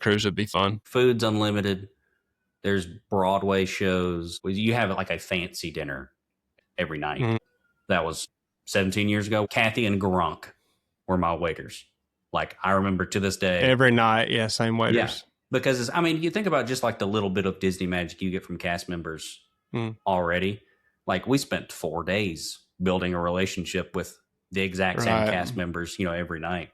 Cruise would be fun. Food's unlimited. There's Broadway shows. You have like a fancy dinner every night. Mm. That was 17 years ago. Kathy and Gronk were my waiters. Like, I remember to this day. Every night, yeah, same waiters. Yeah, because, I mean, you think about just like the little bit of Disney magic you get from cast members already. Like, we spent 4 days building a relationship with the exact same cast members, every night.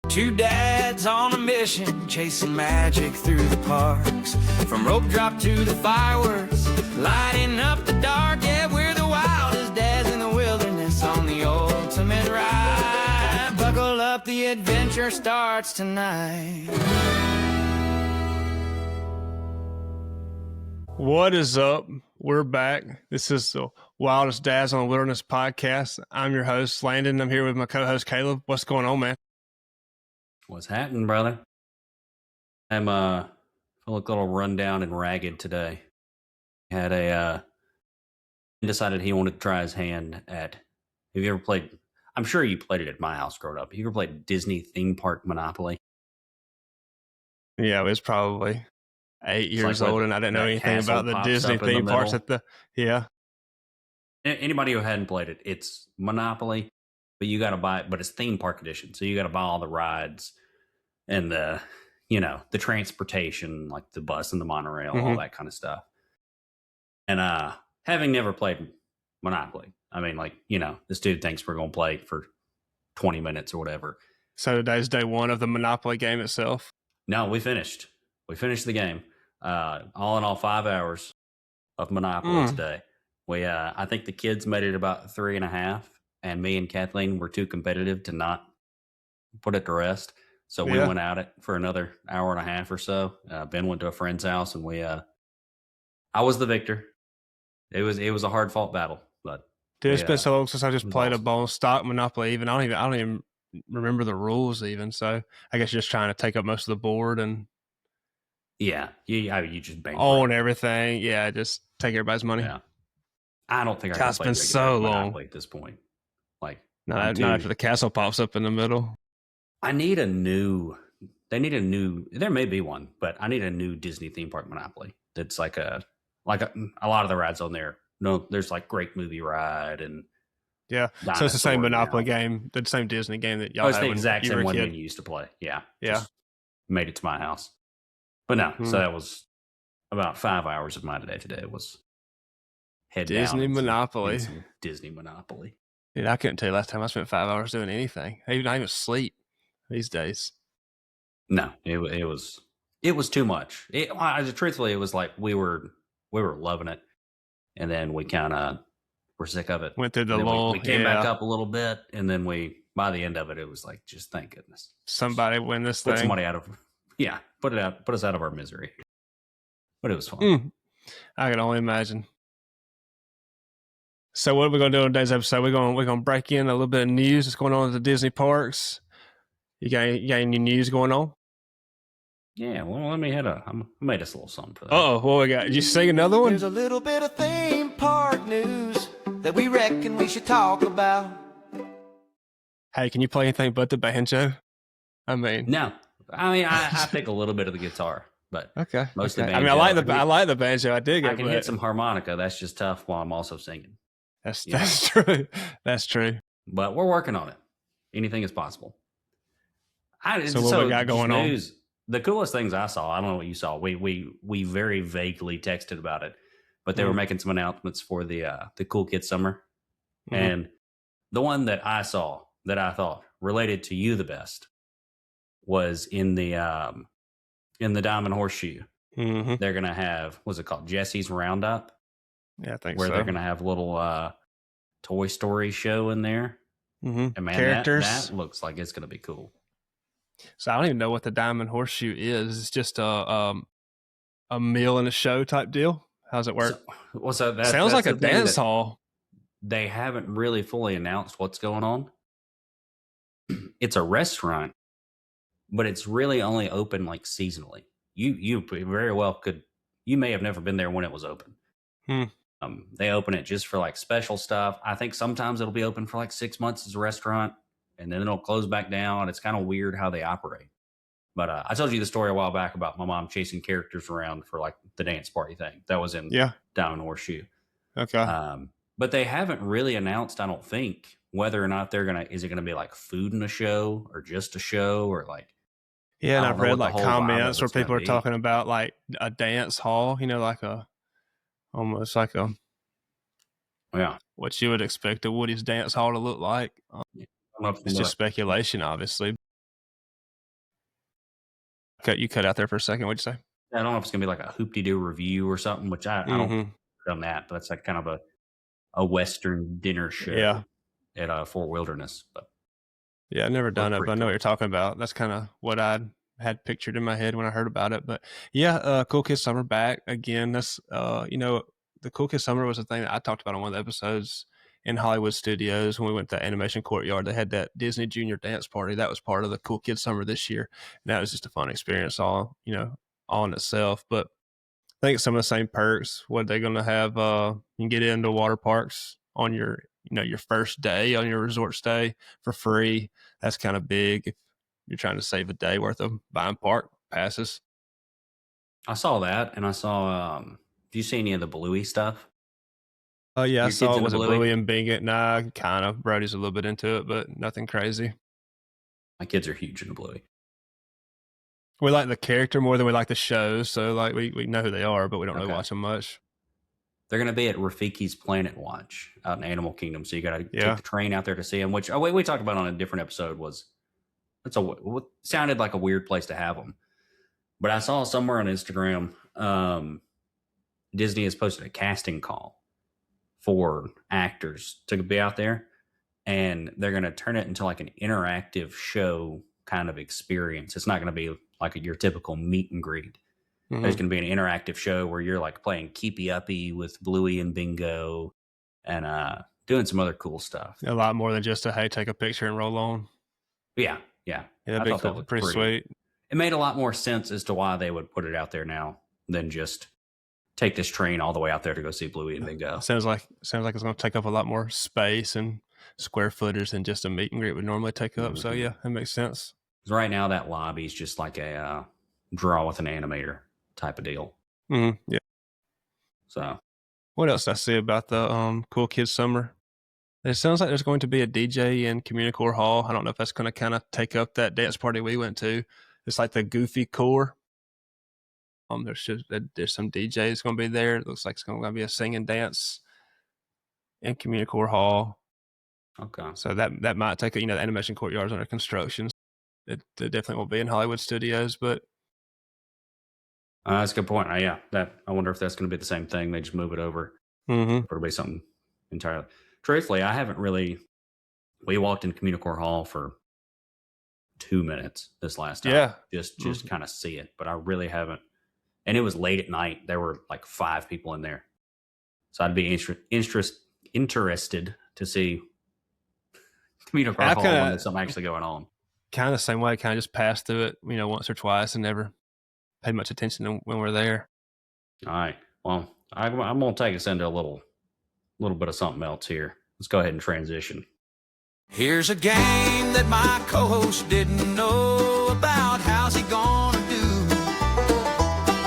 Two dads on a mission, chasing magic through the parks. From rope drop to the fireworks, lighting up the dark. Yeah, we're the wildest dads in the wilderness on the ultimate ride. Buckle up, the adventure starts tonight. What is up? We're back. This is the Wildest Dads on the Wilderness podcast. I'm your host, Landon. I'm here with my co-host, Caleb. What's going on, man? What's happening, brother? I look a little run down and ragged today. Had decided he wanted to try his hand at, have you ever played, I'm sure you played it at my house growing up. Have you ever played Disney theme park Monopoly? Yeah, it was probably 8 years old, and I didn't know anything about the Disney theme parks Anybody who hadn't played it, it's Monopoly, but you got to buy it, but it's theme park edition. So you got to buy all the rides and the transportation, like the bus and the monorail, all that kind of stuff. And having never played Monopoly, I mean, this dude thinks we're going to play for 20 minutes or whatever. So today's day one of the Monopoly game itself? No, we finished. We finished the game. All in all, 5 hours of Monopoly today. I think the kids made it about 3.5, and me and Kathleen were too competitive to not put it to rest. So we went at it for another hour and a half or so. Ben went to a friend's house, and I was the victor. It was a hard fought battle, but dude, it's been so long since I just played a bone stock Monopoly. Even I don't even remember the rules even. So I guess just trying to take up most of the board and you just own everything. Yeah, just take everybody's money. Yeah, I don't think I can play so long at this point. Like, not after the castle pops up in the middle. There may be one, but I need a new Disney theme park Monopoly. That's like a lot of the rides on there. No, there's like Great Movie Ride and so it's the same Monopoly game, the same Disney game that y'all had. It's the exact same one you used to play. Yeah. Just made it to my house. But no, so that was about 5 hours of my day today was head Disney down Monopoly. Disney Monopoly. Dude, I couldn't tell you last time I spent 5 hours doing anything. I even sleep these days. No, it was too much. Truthfully, it was like we were loving it, and then we kind of were sick of it. Went through the lull. We came back up a little bit, and then by the end of it, it was like, just thank goodness somebody win this thing. Put somebody out of put us out of our misery. But it was fun. I can only imagine. So what are we gonna do on today's episode? We're gonna break in a little bit of news that's going on at the Disney parks. You got any news going on? Yeah, well, let me I made us a little something for that. Oh, what we got? Did you sing another one? There's a little bit of theme park news that we reckon we should talk about. Hey, can you play anything but the banjo? No. I pick a little bit of the guitar, but okay. Most of the banjo. I like the banjo. I dig it. I can hit some harmonica. That's just tough while I'm also singing. That's true. That's true. But we're working on it. Anything is possible. So what we got going on? The coolest things I saw, I don't know what you saw. We very vaguely texted about it, but they were making some announcements for the Cool Kids Summer. And the one that I saw that I thought related to you the best was in the Diamond Horseshoe. They're gonna have, what's it called, Jesse's Roundup? Yeah, I think where so. They're gonna have a little Toy Story show in there. And man, characters. That looks like it's gonna be cool. So I don't even know what the Diamond Horseshoe is. It's just a meal and a show type deal. How does it work? Sounds like a dance hall. They haven't really fully announced what's going on. It's a restaurant, but it's really only open like seasonally. You very well could. You may have never been there when it was open. They open it just for like special stuff. I think sometimes it'll be open for like 6 months as a restaurant, and then it'll close back down. It's kind of weird how they operate. But I told you the story a while back about my mom chasing characters around for like the dance party thing. That was in Diamond Horseshoe. Okay. But they haven't really announced, I don't think, whether or not is it gonna be like food in a show or just a show or like. Yeah, and I've read like comments where people are talking about like a dance hall, like almost like what you would expect a Woody's dance hall to look like. It's just speculation, obviously. You cut out there for a second. What'd you say? I don't know if it's gonna be like a hoop-de-doo review or something, which I don't done that, but that's like kind of a Western dinner show at Fort Wilderness. But yeah, I've never done it, but I know what you're talking about. That's kind of what I had pictured in my head when I heard about it. But yeah, Cool Kids Summer back again. That's the Cool Kids Summer was a thing that I talked about on one of the episodes in Hollywood Studios when we went to Animation Courtyard. They had that Disney Junior dance party. That was part of the Cool Kids Summer this year. And that was just a fun experience all in itself. But I think some of the same perks. What they're going to have, you can get into water parks on your first day on your resort stay for free. That's kind of big if you're trying to save a day worth of buying park passes. I saw that, and I saw. Do you see any of the Bluey stuff? Oh yeah, I saw it was Bluey and Bingot. Nah, kind of. Brody's a little bit into it, but nothing crazy. My kids are huge into Bluey. We like the character more than we like the show, so like we know who they are, but we don't really watch them much. They're going to be at Rafiki's Planet Watch out in Animal Kingdom, so you got to take the train out there to see them. Which we talked about on a different episode what sounded like a weird place to have them, but I saw somewhere on Instagram Disney has posted a casting call for actors to be out there, and they're going to turn it into like an interactive show kind of experience. It's not going to be like your typical meet and greet. Mm-hmm. There's going to be an interactive show where you're like playing Keepy Uppy with Bluey and Bingo and doing some other cool stuff. A lot more than just hey, take a picture and roll on. Yeah. I thought that was pretty sweet. It made a lot more sense as to why they would put it out there now than just take this train all the way out there to go see Bluey and Bingo. Sounds like it's going to take up a lot more space and square footage than just a meet and greet would normally take up. Mm-hmm. So yeah, that makes sense. Right now, that lobby is just like a draw with an animator type of deal. Mm-hmm. Yeah. So, what else did I see about the Cool Kids Summer? It sounds like there's going to be a DJ in Communicore Hall. I don't know if that's going to kind of take up that dance party we went to. It's like the Goofy Core. There's some DJs going to be there. It looks like it's going to be a sing and dance in Communicore Hall. Okay. So that might take the Animation Courtyard's under construction. It definitely won't be in Hollywood Studios, but that's a good point. I wonder if that's going to be the same thing. They just move it over. Mm-hmm. Or it'll be something entirely. Truthfully, I haven't really. We walked in Communicore Hall for 2 minutes this last time. Yeah. Just kind of see it, but I really haven't. And it was late at night. There were like 5 people in there, so I'd be interested to see Communicore Hall when there's something actually going on. Kind of the same way. Kind of just passed through it, once or twice, and never paid much attention when we're there. All right. Well, I'm going to take us into a little bit of something else here. Let's go ahead and transition. Here's a game that my co-host didn't know about. How's he gonna do?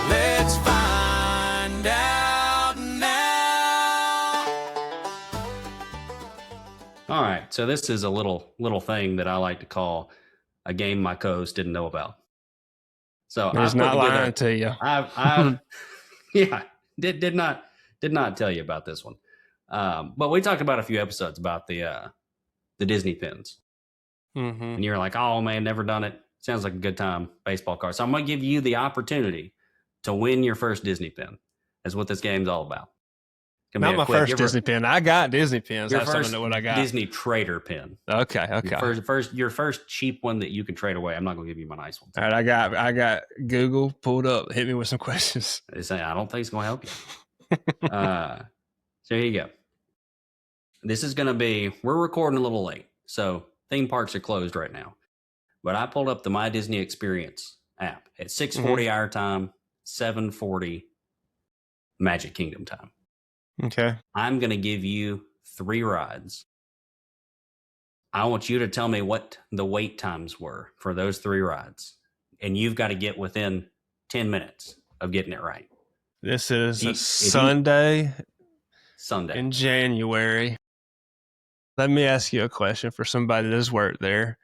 Let's find out now. All right. So this is a little thing that I like to call a game my co-host didn't know about. So he's not lying to you. Did not tell you about this one. But we talked about a few episodes about the Disney pins. Mm-hmm. And you're like, oh man, never done it. Sounds like a good time. Baseball card. So I'm going to give you the opportunity to win your first Disney pin. That's what this game's all about. Not my first Disney pin. I got Disney pins. I just don't know what I got. Disney trader pin. Okay. Your first cheap one that you can trade away. I'm not going to give you my nice one. All right, I got Google pulled up. Hit me with some questions. They say I don't think it's going to help you. So here you go. This is going to be. We're recording a little late, so theme parks are closed right now. But I pulled up the My Disney Experience app at 6:40 our time, 7:40 Magic Kingdom time. Okay. I'm going to give you 3 rides. I want you to tell me what the wait times were for those 3 rides. and you've got to get within 10 minutes of getting it right. This is a Sunday in January. Let me ask you a question for somebody that's worked there.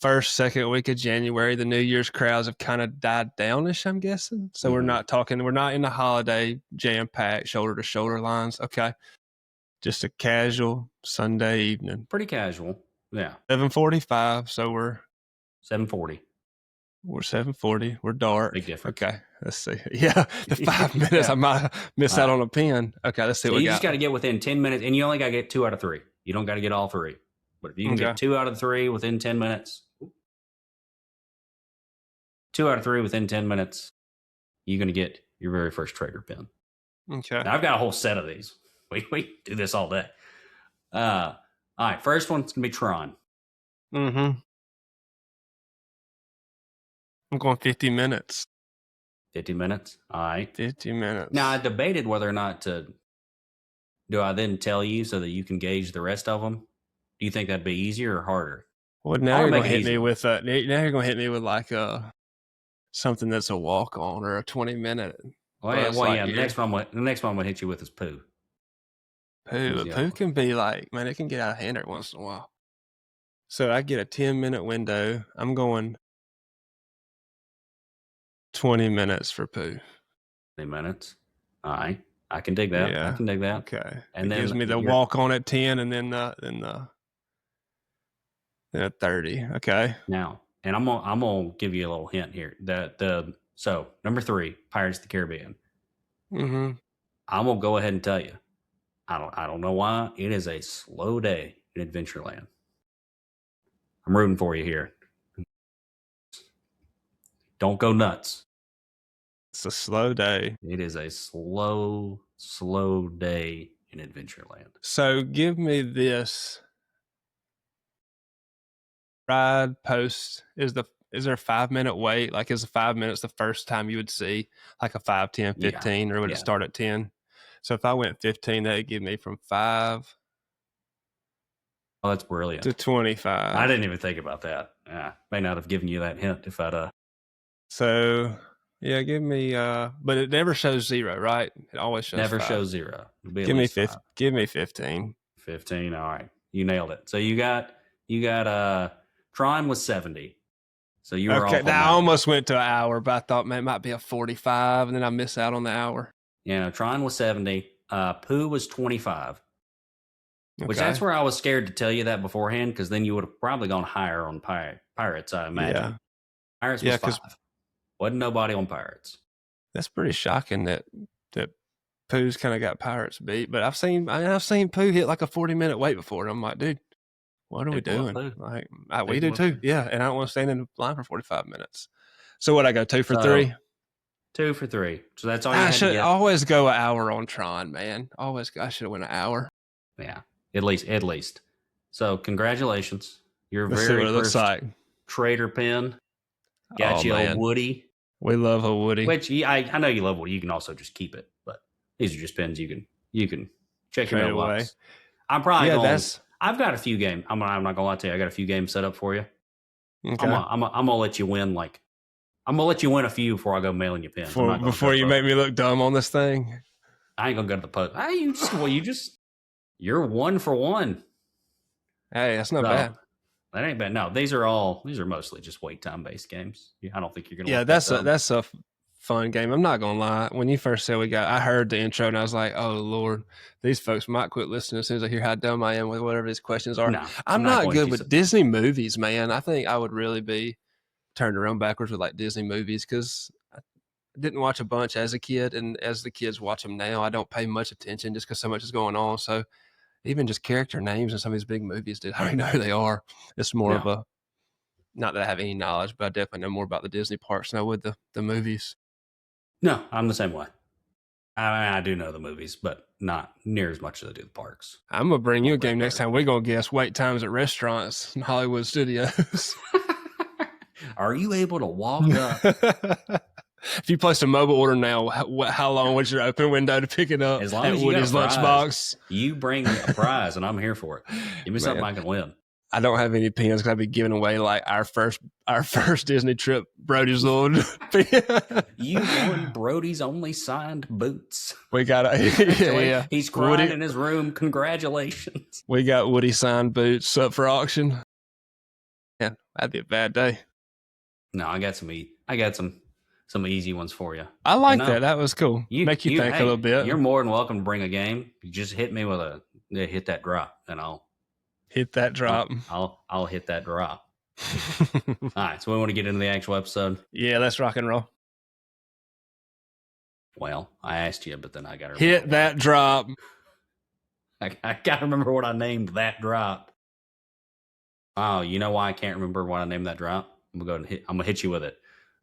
First, second week of January, the New Year's crowds have kind of died downish, I'm guessing. So we're not in the holiday jam-packed, shoulder-to-shoulder lines. Okay. Just a casual Sunday evening. Pretty casual. Yeah. 7:45, so we're 7:40. We're 7:40. We're dark. Big difference. Okay, let's see. Yeah, the 5 minutes I might miss out on a pin. Okay, let's see what we got. You just got to get within 10 minutes, and you only got to get 2 out of 3. You don't got to get all 3. But if you can get 2 out of 3 within 10 minutes, 2 out of 3 within 10 minutes, you're going to get your very first Traeger pin. Okay. Now, I've got a whole set of these. We do this all day. All right, first one's going to be Tron. Mm-hmm. I'm going 50 minutes. 50 minutes? All right. 50 minutes. Now, I debated whether or not do I then tell you so that you can gauge the rest of them? Do you think that'd be easier or harder? Well, now you're going to hit me with like something that's a walk-on or a 20-minute. The next one I'm going to hit you with is poo. Poo can be like, man, it can get out of hand every once in a while. So I get a 10-minute window. I'm going 20 minutes for poo. 20 minutes. All right. I can dig that. Yeah. I can dig that. Okay. And it then gives me the walk on at 10 and then at 30. Okay. Now, and I'm gonna give you a little hint here. So number 3, Pirates of the Caribbean. Mm-hmm. I'm gonna go ahead and tell you. I don't know why. It is a slow day in Adventureland. I'm rooting for you here. Don't go nuts. It's a slow day. It is a slow day in Adventureland. So give me this. Ride post is there a 5-minute wait? Like, is 5 minutes the first time you would see like a 5, 10, 15, or would it start at 10? So if I went 15, that'd give me from 5. Oh, that's brilliant. To 25. I didn't even think about that. May not have given you that hint if I'd. So yeah, give me. But it never shows 0, right? It always shows. Never 5. shows 0. Give me 5. Give me 15. 15. All right, you nailed it. So you got. Tron was 70. So you were okay. Off I almost went to an hour, but I thought, man, it might be a 45, and then I miss out on the hour. Yeah, Tron was 70. Pooh was 25. Okay. Which that's where I was scared to tell you that beforehand, because then you would have probably gone higher on Pirates, I imagine. Yeah. Pirates was 5. Wasn't nobody on Pirates. That's pretty shocking that Pooh's kind of got Pirates beat. But I've seen Pooh hit like a 40-minute wait before, and I'm like, dude, what are we doing? Like, we do too. Yeah, and I don't want to stand in the line for 45 minutes. So what, I go 2 for 3? 2 for 3. So that's all you had to get. I should always go an hour on Tron, man. I should have went an hour. Yeah, at least. So congratulations. Your very first Trader pin. Got you a Woody. We love a Woody. Which I know you love Woody. You can also just keep it, but these are just pins you can check your mailbox. I'm probably I've got a few games. I'm not gonna lie to you. I got a few games set up for you. Okay. I'm gonna let you win. I'm gonna let you win a few before I go mailing you pins. Before you make me look dumb on this thing. I ain't gonna go to the post. You're 1 for 1. Hey, that's not bad. That ain't bad. No, these are mostly just wait time based games. I don't think you're gonna. Yeah, that's a fun game. I'm not gonna lie. When you first said I heard the intro and I was like, oh Lord, these folks might quit listening as soon as I hear how dumb I am with whatever these questions are. No, I'm not good with Disney movies, man. I think I would really be turned around backwards with like Disney movies, because I didn't watch a bunch as a kid, and as the kids watch them now, I don't pay much attention just because so much is going on. So even just character names in some of these big movies, dude, I already know who they are. It's more of a, not that I have any knowledge, but I definitely know more about the Disney parks than I would the movies. No, I'm the same way. I do know the movies, but not near as much as I do the parks. I'm going to bring you a game next time. We're going to guess wait times at restaurants in Hollywood studios. Are you able to walk up? If you placed a mobile order now, how long was your open window to pick it up? As long at as you Woody's lunchbox? You bring a prize, and I'm here for it. Give me something I can win. I don't have any pins because I'd be giving away like our first Disney trip, Brody's little pin. You won Brody's only signed boots. We got yeah. He's crying in his room. Congratulations. We got Woody signed boots up for auction. Yeah, that'd be a bad day. No, I got some easy ones for you. I like that. That was cool. Make you think a little bit. You're more than welcome to bring a game. You just hit me with hit that drop, and I'll hit that drop. I'll hit that drop. All right, so we want to get into the actual episode. Yeah, let's rock and roll. Well, I asked you, but then I got to hit that drop. I got to remember what I named that drop. Oh, you know why I can't remember what I named that drop? I'm gonna hit you with it.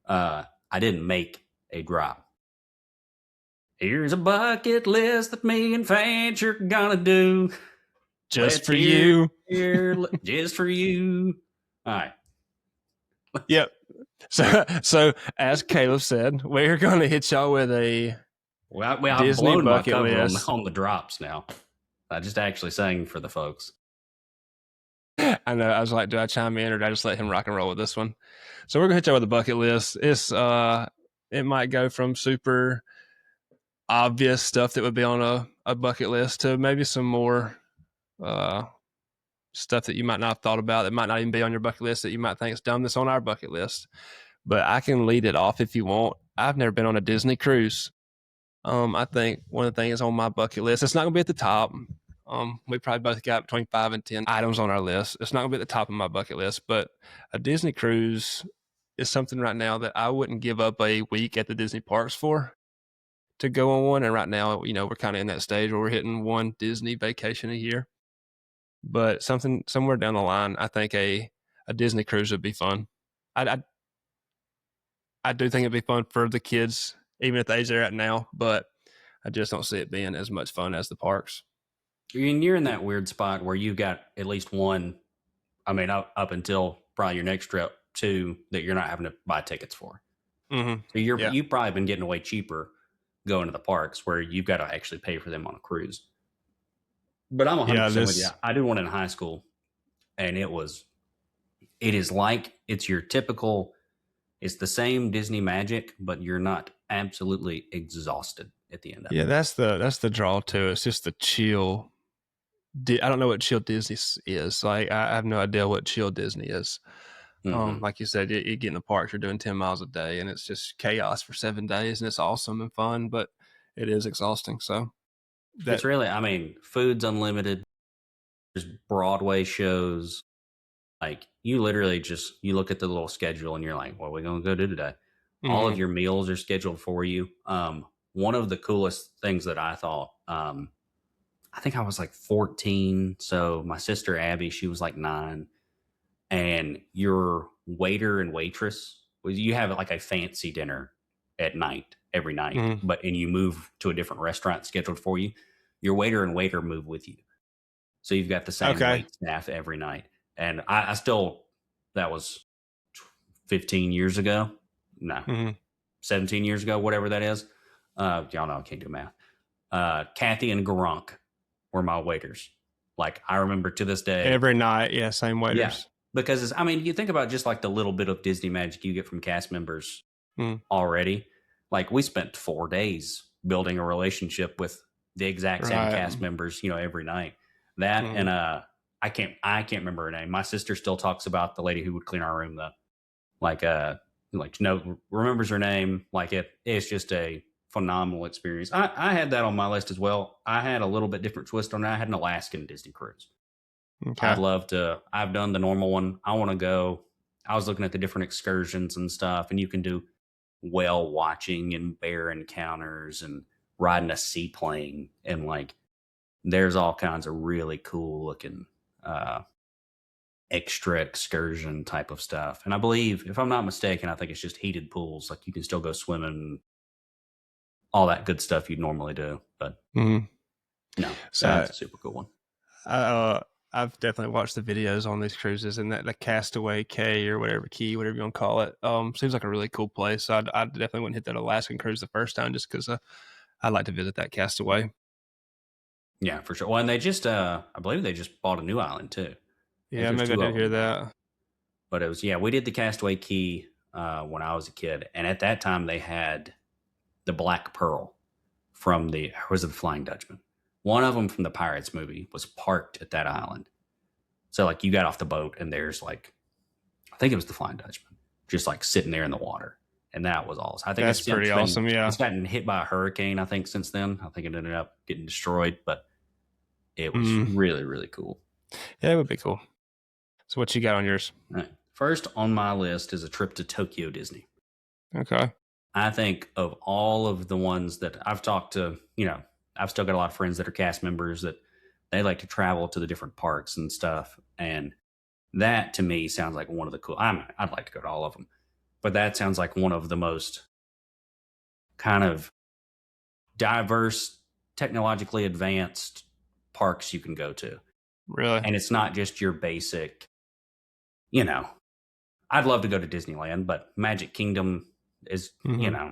I didn't make a drop. Here's a bucket list that me and Fancher are gonna do. Just for you. Just for you. All right. Yep. So as Caleb said, we're gonna hit y'all with a Disney I've blown bucket my cover list on the drops now. I just actually sang for the folks. I know. I was like, do I chime in or do I just let him rock and roll with this one? So we're gonna hit y'all with a bucket list. It might go from super obvious stuff that would be on a bucket list to maybe some more stuff that you might not have thought about that might not even be on your bucket list that you might think is dumb that's on our bucket list. But I can lead it off if you want. I've never been on a Disney cruise. I think one of the things on my bucket list, it's not gonna be at the top. We probably both got between 5 and 10 items on our list. It's not gonna be at the top of my bucket list, but a Disney cruise is something right now that I wouldn't give up a week at the Disney parks for to go on one. And right now, we're kind of in that stage where we're hitting one Disney vacation a year. But somewhere down the line, I think a Disney cruise would be fun. I do think it'd be fun for the kids, even at the age they're at now, but I just don't see it being as much fun as the parks. You're in that weird spot where you've got at least one, up until probably your next trip, two that you're not having to buy tickets for. Mm-hmm. So you've probably been getting away cheaper going to the parks where you've got to actually pay for them on a cruise. But I'm 100% with you. I did one in high school, and it is like it's your typical, it's the same Disney magic, but you're not absolutely exhausted at the end of it. Yeah, that's the draw to it. It's just the chill. I don't know what chill Disney is. Like I have no idea what chill Disney is. Mm-hmm. Like you said, you get in the parks, you're doing 10 miles a day, and it's just chaos for 7 days, and it's awesome and fun, but it is exhausting. So it's really, food's unlimited. There's Broadway shows. Like you literally you look at the little schedule and you're like, what are we going to go do today? Mm-hmm. All of your meals are scheduled for you. One of the coolest things that I thought, I think I was like 14. So my sister Abby, she was like 9. And your waiter and waitress, you have like a fancy dinner at night, every night, mm-hmm. and you move to a different restaurant scheduled for you. Your waiter and waiter move with you. So you've got the same wait staff every night. And I still, that was 15 years ago. No, mm-hmm. 17 years ago, whatever that is. Y'all know I can't do math. Kathy and Garunk were my waiters. Like I remember to this day. Every night. Yeah. Same waiters. Yeah. Because you think about just like the little bit of Disney magic you get from cast members already. Like we spent 4 days building a relationship with the exact same cast members, every night. That and I can't remember her name. My sister still talks about the lady who would clean our room though. Remembers her name. Like it's just a phenomenal experience. I had that on my list as well. I had a little bit different twist on it. I had an Alaskan Disney cruise. Okay. I've done the normal one. I want to go. I was looking at the different excursions and stuff, and you can do whale watching and bear encounters and riding a seaplane. And there's all kinds of really cool looking extra excursion type of stuff. And I believe, if I'm not mistaken, I think it's just heated pools. Like you can still go swimming, all that good stuff you'd normally do. But no, so that's a super cool one. I've definitely watched the videos on these cruises, and that the Castaway Cay or whatever you want to call it, seems like a really cool place. So I definitely wouldn't hit that Alaskan cruise the first time just because I'd like to visit that Castaway. Yeah, for sure. Well, and they just, I believe they just bought a new island too. I think Yeah, there's maybe I two did of hear them now. that. But it was, yeah, we did the Castaway Key when I was a kid, and at that time they had the Black Pearl from the, or was it the Flying Dutchman? One of them from the Pirates movie was parked at that island. So like you got off the boat and there's like, I think it was the Flying Dutchman, just like sitting there in the water, and that was awesome. I think That's pretty awesome. it's Yeah, gotten hit by a hurricane. I think since then, I think it ended up getting destroyed, but it was mm. really really cool. Yeah, it would be cool. So, what you got on yours? All right. First on my list is a trip to Tokyo Disney. Okay. I think of all of the ones that I've talked to, I've still got a lot of friends that are cast members that they like to travel to the different parks and stuff. And that to me sounds like one of the cool. I'd like to go to all of them, but that sounds like one of the most kind of diverse, technologically advanced parks you can go to. Really? And it's not just your basic, you know, I'd love to go to Disneyland, but Magic Kingdom is, in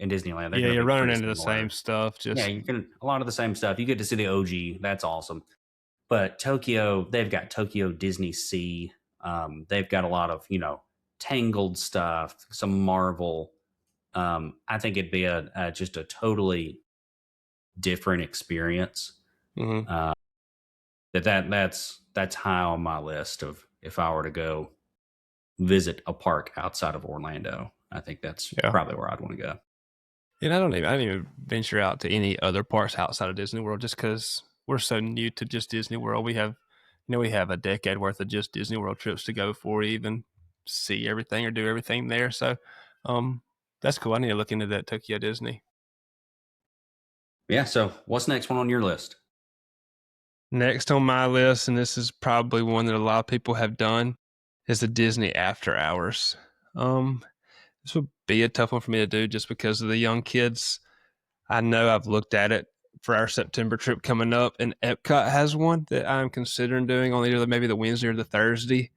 Disneyland. Yeah, you're running into the similar. same stuff. Yeah, you can a lot of the same stuff. You get to see the OG. That's awesome. But Tokyo, they've got Tokyo Disney Sea. They've got a lot of Tangled stuff, some Marvel. I think it'd be just a totally different experience. Mm-hmm. That's high on my list of if I were to go visit a park outside of Orlando. I think that's probably where I'd want to go. And I don't even venture out to any other parks outside of Disney World just because we're so new to just Disney World. We have, we have a decade worth of just Disney World trips to go before we even see everything or do everything there. So, that's cool. I need to look into that Tokyo Disney. Yeah. So, what's next one on your list? Next on my list, and this is probably one that a lot of people have done, is the Disney After Hours. This would be a tough one for me to do just because of the young kids. I know I've looked at it for our September trip coming up, and Epcot has one that I'm considering doing on either maybe the Wednesday or the Thursday.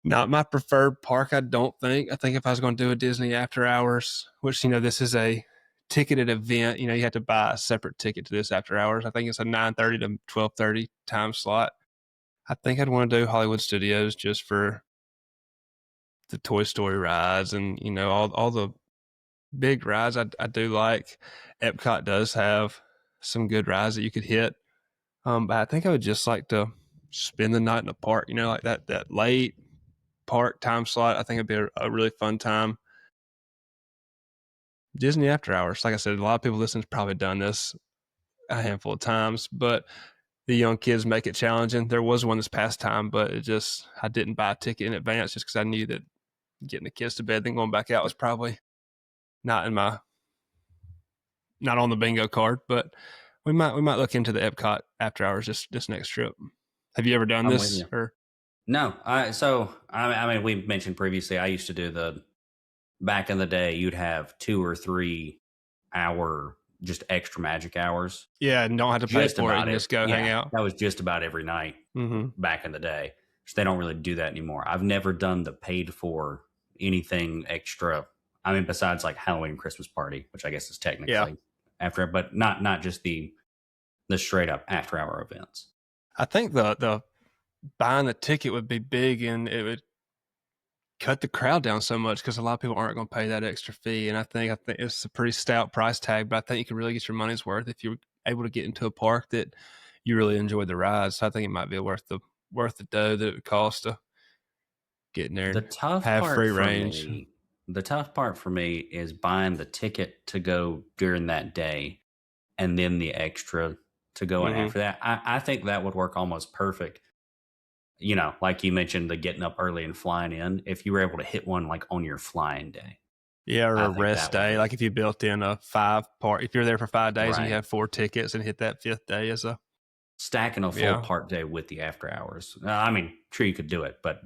Not my preferred park, I don't think. I think if I was going to do a Disney After Hours, which, this is a ticketed event, you have to buy a separate ticket to this After Hours. I think it's a 9:30 to 12:30 time slot. I think I'd want to do Hollywood Studios just for the Toy Story rides and, all the big rides I do like. Epcot does have some good rides that you could hit. But I think I would just like to spend the night in the park, like that late park time slot. I think it'd be a really fun time. Disney After Hours, like I said, a lot of people listening have probably done this a handful of times, but the young kids make it challenging. There was one this past time, but I didn't buy a ticket in advance just because I knew that getting the kids to bed then going back out was probably not on the bingo card. But we might look into the Epcot After Hours this next trip. Have you ever done this? Or no? I mean, we mentioned previously I used to do back in the day. You'd have 2 or 3 hour just extra magic hours. Yeah, and don't have to pay for it. Just go hang out. That was just about every night back in the day. So they don't really do that anymore. I've never done the paid for anything extra. I mean, besides like Halloween Christmas party, which I guess is technically after, but not just the straight up after hour events. I think the buying the ticket would be big, and it would cut the crowd down so much because a lot of people aren't going to pay that extra fee. And I think it's a pretty stout price tag, but I think you can really get your money's worth if you're able to get into a park that you really enjoy the ride. So I think it might be worth the dough that it would cost to get in there. Have free range. The tough part for me is buying the ticket to go during that day and then the extra to go in after that. I think that would work almost perfect. Like you mentioned, the getting up early and flying in, if you were able to hit one like on your flying day. Yeah, or a rest day. Like if you built in a 5-part, if you're there for 5 days and you have 4 tickets and hit that 5th day as a stacking a full park day with the after hours. I mean, sure you could do it, but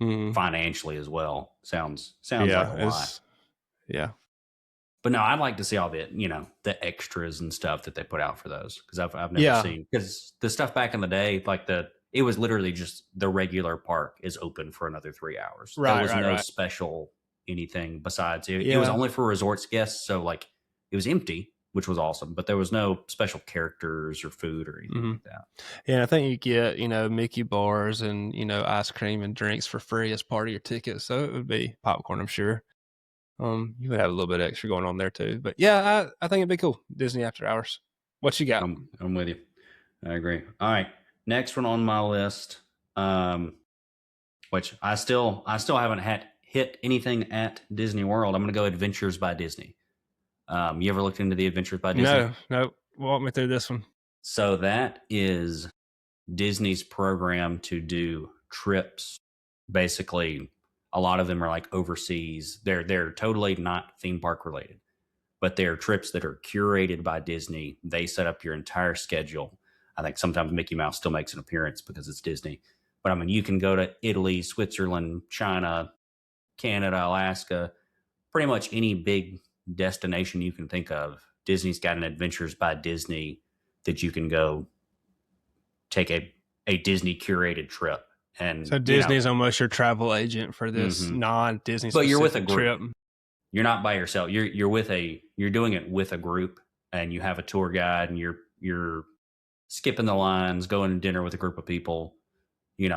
financially as well sounds like a lot. Yeah. But no, I'd like to see all the the extras and stuff that they put out for those, because I've never seen, because the stuff back in the day, like it was literally just the regular park is open for another 3 hours. Right, there was no special anything besides it. It was only for resorts guests, so like it was empty, which was awesome. But there was no special characters or food or anything like that. Yeah, I think you get, Mickey bars and, ice cream and drinks for free as part of your ticket. So it would be popcorn, I'm sure. You would have a little bit extra going on there too. But yeah, I think it'd be cool. Disney After Hours. What you got? I'm with you. I agree. All right. Next one on my list, which I still haven't hit anything at Disney World. I'm going to go Adventures by Disney. You ever looked into the Adventures by Disney? No. Walk me through this one. So that is Disney's program to do trips. Basically, a lot of them are like overseas. They're totally not theme park related, but they're trips that are curated by Disney. They set up your entire schedule. I think sometimes Mickey Mouse still makes an appearance because it's Disney. But I mean, you can go to Italy, Switzerland, China, Canada, Alaska, pretty much any big destination you can think of. Disney's got an Adventures by Disney that you can go take a Disney curated trip. And so Disney's almost your travel agent for this non-Disney. But you're with a group. Trip. You're not by yourself. You're doing it with a group, and you have a tour guide, and you're skipping the lines, going to dinner with a group of people,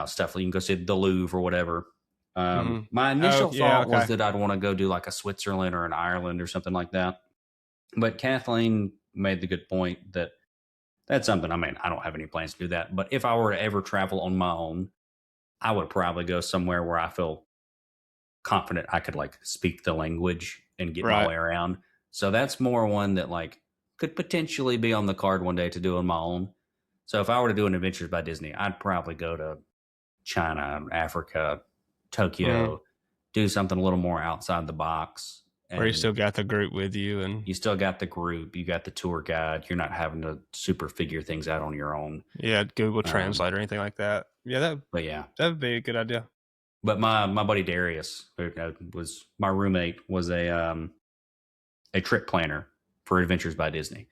stuff like you can go see the Louvre or whatever. My initial thought was that I'd want to go do like a Switzerland or an Ireland or something like that. But Kathleen made the good point that that's something, I mean, I don't have any plans to do that. But if I were to ever travel on my own, I would probably go somewhere where I feel confident I could like speak the language and get my way around. So that's more one that like could potentially be on the card one day to do on my own. So if I were to do an Adventures by Disney, I'd probably go to China, Africa, Tokyo, do something a little more outside the box. Where you still got the group with you, and you still got the group, you got the tour guide. You're not having to super figure things out on your own. Yeah, Google Translate or anything like that. Yeah, that would be a good idea. But my buddy Darius, who was my roommate, was a trip planner for Adventures by Disney.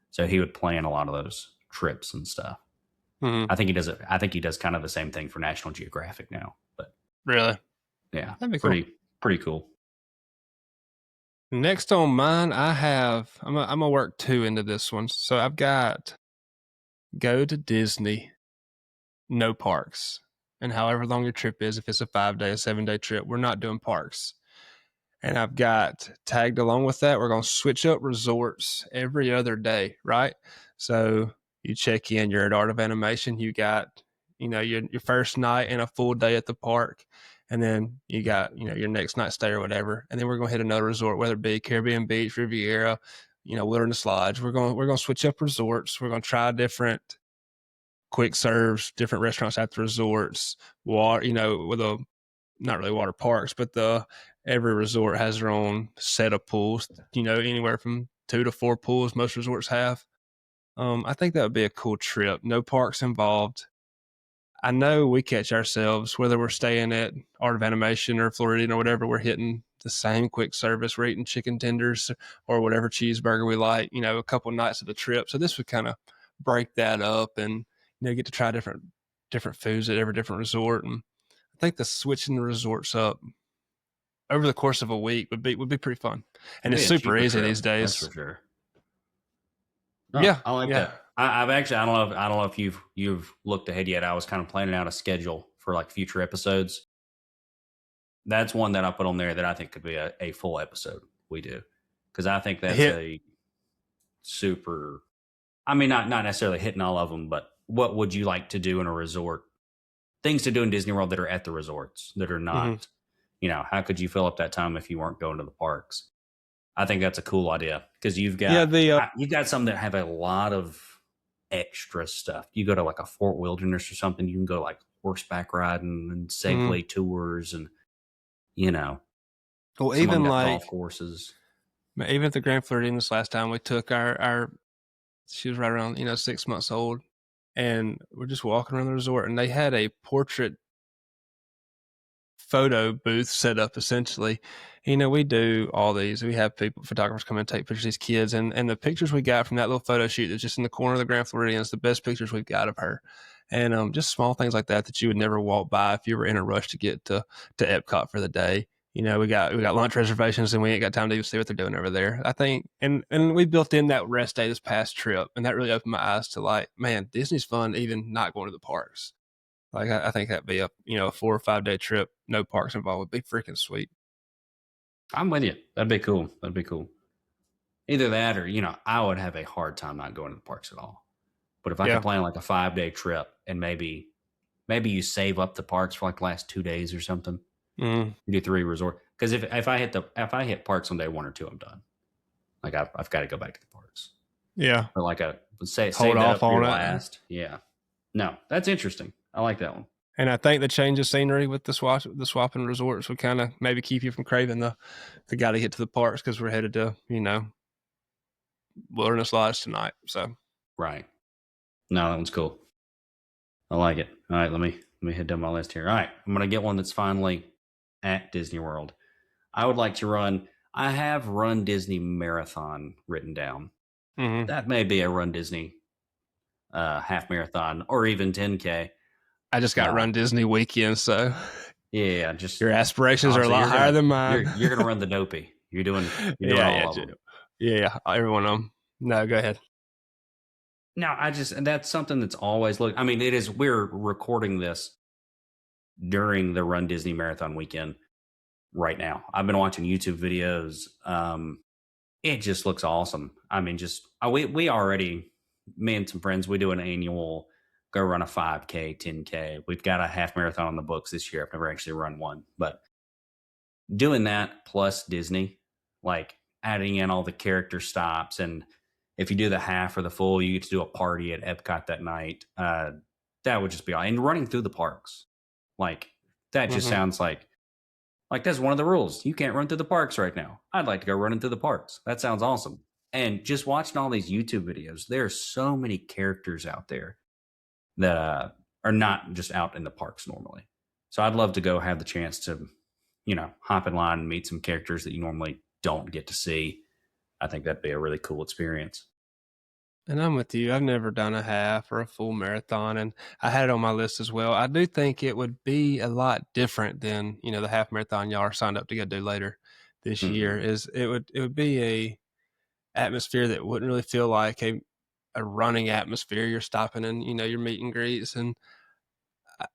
So he would plan a lot of those trips and stuff. I think he does it. I think he does kind of the same thing for National Geographic now. But really, yeah, that'd be pretty cool. Next on mine, I'm gonna work 2 into this one. So I've got go to Disney, no parks, and however long your trip is, if it's a 5-day, a 7-day trip, we're not doing parks. And I've got tagged along with that, we're gonna switch up resorts every other day, right? So you check in, you're at Art of Animation, you got, your first night and a full day at the park. And then you got, your next night stay or whatever. And then we're going to hit another resort, whether it be Caribbean Beach, Riviera, Wilderness Lodge. We're going to switch up resorts. We're going to try different quick serves, different restaurants at the resorts, water, with not really water parks, but every resort has their own set of pools, anywhere from 2 to 4 pools most resorts have. I think that would be a cool trip. No parks involved. I know we catch ourselves, whether we're staying at Art of Animation or Floridian or whatever, we're hitting the same quick service. We're eating chicken tenders or whatever cheeseburger we like, a couple of nights of the trip. So this would kind of break that up and, get to try different foods at every different resort. And I think the switching the resorts up over the course of a week would be pretty fun. And it's super easy these days. That's for sure. No, yeah. I like that. I've actually, I don't know if you've looked ahead yet. I was kind of planning out a schedule for like future episodes. That's one that I put on there that I think could be a full episode we do. Because I think that's a super, I mean, not necessarily hitting all of them, but what would you like to do in a resort? Things to do in Disney World that are at the resorts that are not, how could you fill up that time if you weren't going to the parks? I think that's a cool idea because you've got some that have a lot of extra stuff. You go to like a Fort Wilderness or something, you can go like horseback riding and Segway tours and, well, even like golf courses. Even at the Grand Floridian this last time, we took our she was right around, 6 months old, and we're just walking around the resort, and they had a portrait photo booth set up essentially. We do all these. We have photographers come and take pictures of these kids, and the pictures we got from that little photo shoot that's just in the corner of the Grand Floridian is the best pictures we've got of her. And just small things like that you would never walk by if you were in a rush to get to Epcot for the day. we got lunch reservations and we ain't got time to even see what they're doing over there. I think, and we built in that rest day this past trip, and that really opened my eyes to like, man, Disney's fun even not going to the parks. Like I think that'd be a 4 or 5 day trip, no parks involved, would be freaking sweet. I'm with you. That'd be cool. That'd be cool. Either that or, I would have a hard time not going to the parks at all. But if I could plan like a 5-day trip and maybe you save up the parks for like the last 2 days or something, do 3 resort. Because if I hit parks on day 1 or 2, I'm done. Like I've got to go back to the parks. Yeah. Or like save Hold that off up for your on it. last. Yeah. No, that's interesting. I like that one. And I think the change of scenery with the swapping resorts would kind of maybe keep you from craving the got to get to the parks because we're headed to Wilderness Lodge tonight. So right. No, that one's cool. I like it. All right, let me head down my list here. All right, I'm gonna get one that's finally at Disney World. I would like to run. I have Run Disney Marathon written down. Mm-hmm. That may be a Run Disney half marathon or even 10K. I just got Run Disney weekend, so yeah, just your aspirations are a lot higher than mine. You're gonna run the dopey. You're doing all of them. Yeah, every one of them. No, go ahead. No, that's something that's always looked. I mean, it is. We're recording this during the Run Disney Marathon weekend right now. I've been watching YouTube videos. It just looks awesome. I mean, we already, me and some friends, we do an annual go run a 5K, 10K. We've got a half marathon on the books this year. I've never actually run one, but doing that plus Disney, like adding in all the character stops, and if you do the half or the full, you get to do a party at Epcot that night. That would just be all. And running through the parks, like that just sounds like that's one of the rules. You can't run through the parks right now. I'd like to go running through the parks. That sounds awesome. And just watching all these YouTube videos, there are so many characters out there that are not just out in the parks normally. So I'd love to go have the chance to, hop in line and meet some characters that you normally don't get to see. I think that'd be a really cool experience. And I'm with you. I've never done a half or a full marathon, and I had it on my list as well. I do think it would be a lot different than, the half marathon y'all are signed up to go do later this year. It would be a atmosphere that wouldn't really feel like a running atmosphere. You're stopping and, your meet and greets, and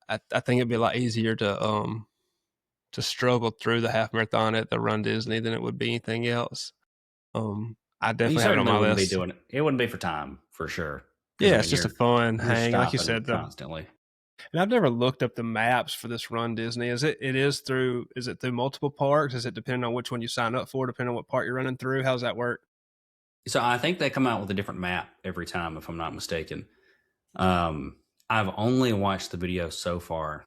I think it'd be a lot easier to struggle through the half marathon at the Run Disney than it would be anything else. I definitely have it on my list. It wouldn't be for time, for sure. Yeah, it's just a fun hang, like you said, constantly. And I've never looked up the maps for this Run Disney. Is it through multiple parks? Is it depending on which one you sign up for, depending on what park you're running through? How does that work? So I think they come out with a different map every time, if I'm not mistaken. I've only watched the video so far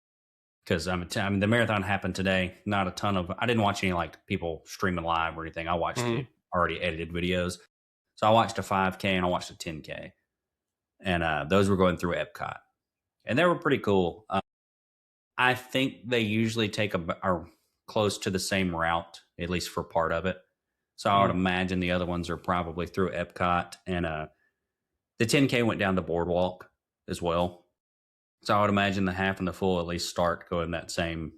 because the marathon happened today. Not a ton of. I didn't watch any like people streaming live or anything. I watched the already edited videos. So I watched a 5K and I watched a 10K, and those were going through Epcot, and they were pretty cool. I think they usually are close to the same route, at least for part of it. So I would imagine the other ones are probably through Epcot, and the 10K went down the boardwalk as well. So I would imagine the half and the full at least start going that same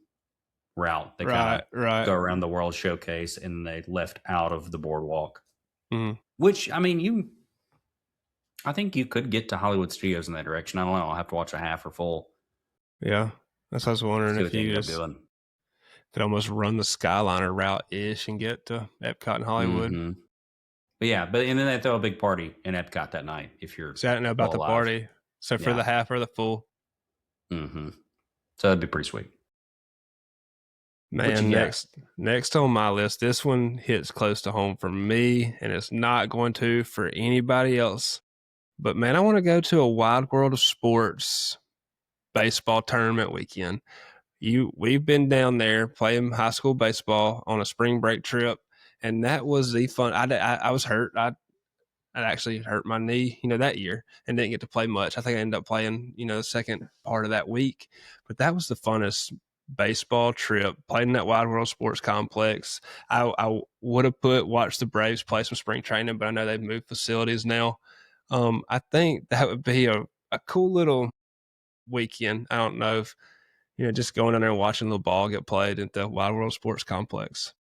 route. They kind of go around the World Showcase, and they left out of the boardwalk. Which, I mean, I think you could get to Hollywood Studios in that direction. I don't know. I'll have to watch a half or full. Yeah, that's what I was wondering if you just could almost run the Skyliner route-ish and get to Epcot and Hollywood. But yeah, and then they throw a big party in Epcot that night if you're. See, I don't know about the party. So for the half or the full. So that'd be pretty sweet. Man, next on my list, this one hits close to home for me, and it's not going to for anybody else. But man, I want to go to a Wide World of Sports baseball tournament weekend. We've been down there playing high school baseball on a spring break trip, and that was the fun. I was hurt. I actually hurt my knee, that year, and didn't get to play much. I think I ended up playing, the second part of that week. But that was the funnest baseball trip. Played in that Wide World Sports Complex. I would have watched the Braves play some spring training, but I know they've moved facilities now. I think that would be a cool little weekend. I don't know if just going in there and watching the ball get played at the Wide World Sports Complex.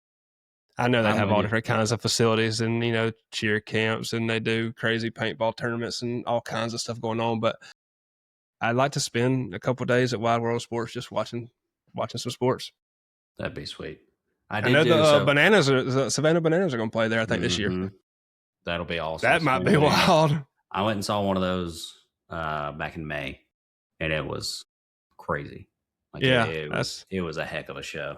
I know they I'm have with all you. different kinds of facilities and, cheer camps, and they do crazy paintball tournaments and all kinds of stuff going on. But I'd like to spend a couple of days at Wide World Sports just watching some sports. That'd be sweet. I know the Savannah Bananas are going to play there, I think, this year. That'll be awesome. That might be wild. I went and saw one of those back in May, and it was crazy. It was a heck of a show.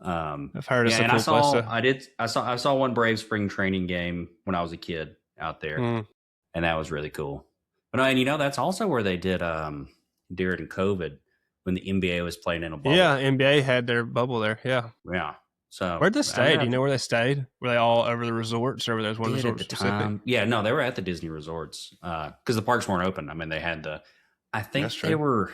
I've heard it's a and cool place. I saw one Brave spring training game when I was a kid out there, and that was really cool. But and that's also where they did during COVID when the NBA was playing in a bubble. Yeah, NBA had their bubble there. Yeah. So where'd they stay? Do you know where they stayed? Were they all over the resorts, or were there one resort specific? Time. Yeah, no, they were at the Disney resorts because the parks weren't open. I mean, they had I think they were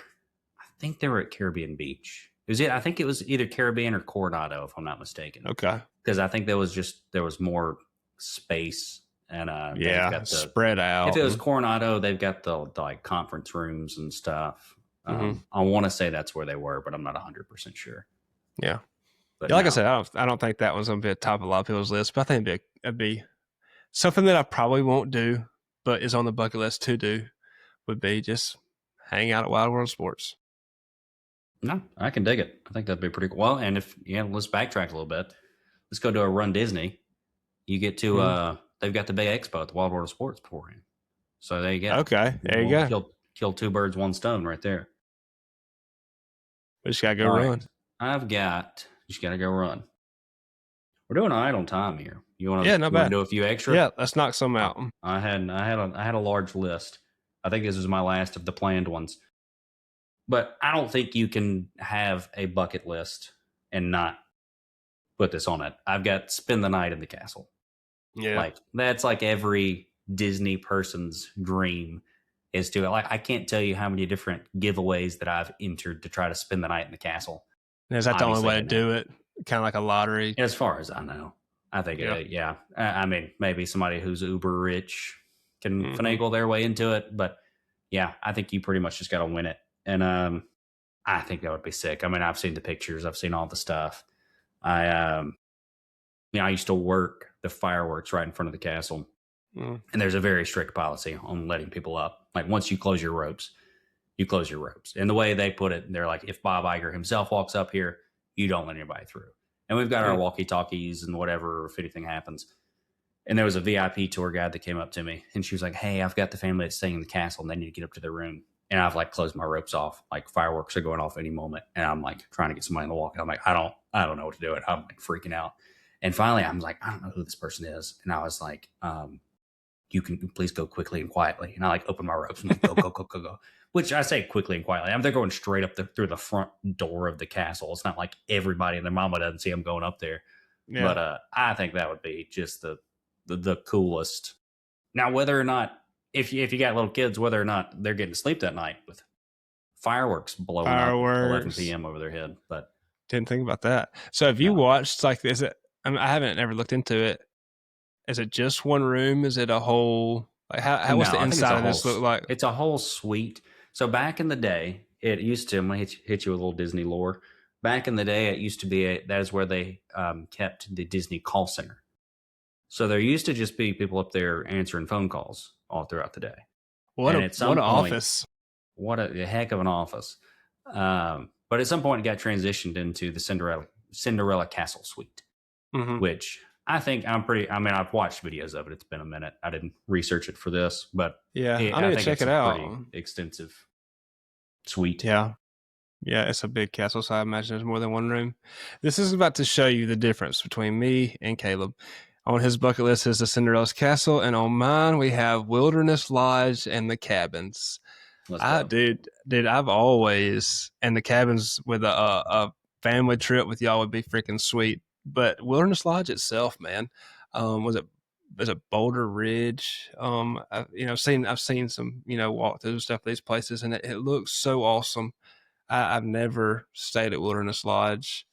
at Caribbean Beach. I think it was either Caribbean or Coronado, if I'm not mistaken. Okay. Because I think there was more space and spread out. If it was Coronado, they've got the like conference rooms and stuff. I want to say that's where they were, but I'm not 100% sure. Yeah. But like I said, I don't think that one's gonna be at the top of a lot of people's list, but I think it'd be something that I probably won't do, but is on the bucket list to do, would be just hang out at Wild World Sports. No, I can dig it. I think that'd be pretty cool. Well, and let's backtrack a little bit. Let's go to a Run Disney. You get to they've got the Bay Expo at the Wild World of Sports beforehand. So there you go. Okay, there you go. Kill two birds, one stone right there. We just gotta go run. Just gotta go run. We're doing all right on time here. You want to do a few extra? Yeah, let's knock some out. I had a large list. I think this is my last of the planned ones. But I don't think you can have a bucket list and not put this on it. I've got spend the night in the castle. Yeah. That's like every Disney person's dream is to I can't tell you how many different giveaways that I've entered to try to spend the night in the castle. Is that the only way to do it? Kind of like a lottery? As far as I know. I think, yeah. I mean, maybe somebody who's uber rich can finagle their way into it. But yeah, I think you pretty much just got to win it. And I think that would be sick. I mean, I've seen the pictures. I've seen all the stuff. I used to work the fireworks right in front of the castle. And there's a very strict policy on letting people up. Like, once you close your ropes, you close your ropes. And the way they put it, they're like, if Bob Iger himself walks up here, you don't let anybody through. And we've got our walkie-talkies and whatever, if anything happens. And there was a VIP tour guide that came up to me, and she was like, hey, I've got the family that's staying in the castle, and they need to get up to their room. And I've closed my ropes off. Fireworks are going off any moment. And I'm trying to get somebody in the walk. I'm like, I don't know what to do. I'm freaking out. And finally, I'm like, I don't know who this person is. And I was like, you can please go quickly and quietly. And I open my ropes and go. Which I say quickly and quietly. They're going straight up through the front door of the castle. It's not like everybody and their mama doesn't see them going up there. Yeah. But I think that would be just the coolest. Now, whether or not, if you got little kids, whether or not they're getting to sleep that night with fireworks blowing up at 11 p.m. over their head. But didn't think about that. So have you watched, is it, I haven't ever looked into it. Is it just one room? Is it a whole, what's the inside of this look like? It's a whole suite. So back in the day, it used to, I'm going to hit you with a little Disney lore. Back in the day, it used to be, that is where they kept the Disney call center. So there used to just be people up there answering phone calls all throughout the day. What an office. What a heck of an office. But at some point, it got transitioned into the Cinderella Castle Suite, which I think I've watched videos of it. It's been a minute. I didn't research it for this, but I need to check it out. Pretty extensive suite. Yeah. Yeah, it's a big castle, so I imagine there's more than one room. This is about to show you the difference between me and Caleb. On his bucket list is the Cinderella's Castle, and on mine we have Wilderness Lodge and the cabins. Dude, I've always, and the cabins with a family trip with y'all would be freaking sweet. But Wilderness Lodge itself, man, was it Boulder Ridge? I've seen some, walkthrough stuff at these places, and it looks so awesome. I've never stayed at Wilderness Lodge,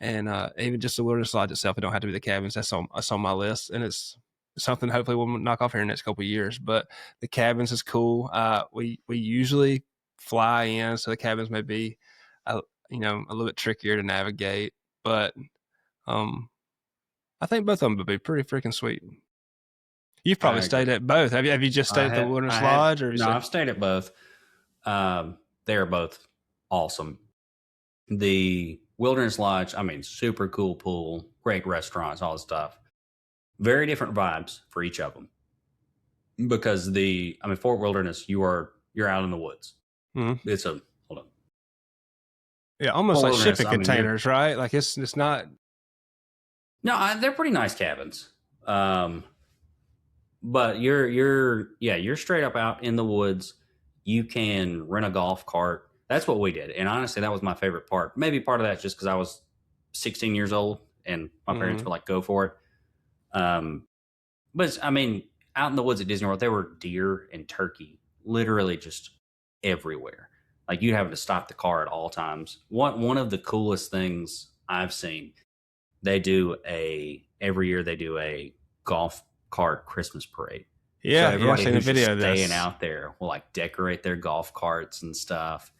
and even just the Wilderness Lodge itself, it don't have to be the cabins. That's on my list, and it's something hopefully we'll knock off here in the next couple of years. But the cabins is cool. We usually fly in, so the cabins may be a little bit trickier to navigate. But I think both of them would be pretty freaking sweet. You've probably I stayed agree. at both. Have you just stayed at the Wilderness Lodge, or have you No, stayed? I've stayed at both. They are both awesome. The Wilderness Lodge, I mean, super cool pool, great restaurants, all this stuff. Very different vibes for each of them. Because Fort Wilderness, you're out in the woods. Mm-hmm. It's a hold on. Yeah, almost Fort like Wilderness, shipping containers, right? Like it's not. No, they're pretty nice cabins. But you're straight up out in the woods. You can rent a golf cart. That's what we did, and honestly, that was my favorite part. Maybe part of that just because I was 16 years old and my parents were like, "Go for it." But I mean, out in the woods at Disney World, there were deer and turkey, literally just everywhere. Like you having to stop the car at all times. One of the coolest things I've seen, every year they do a golf cart Christmas parade. Yeah, So everybody I've seen a who's just video of this. staying out there will like decorate their golf carts and stuff.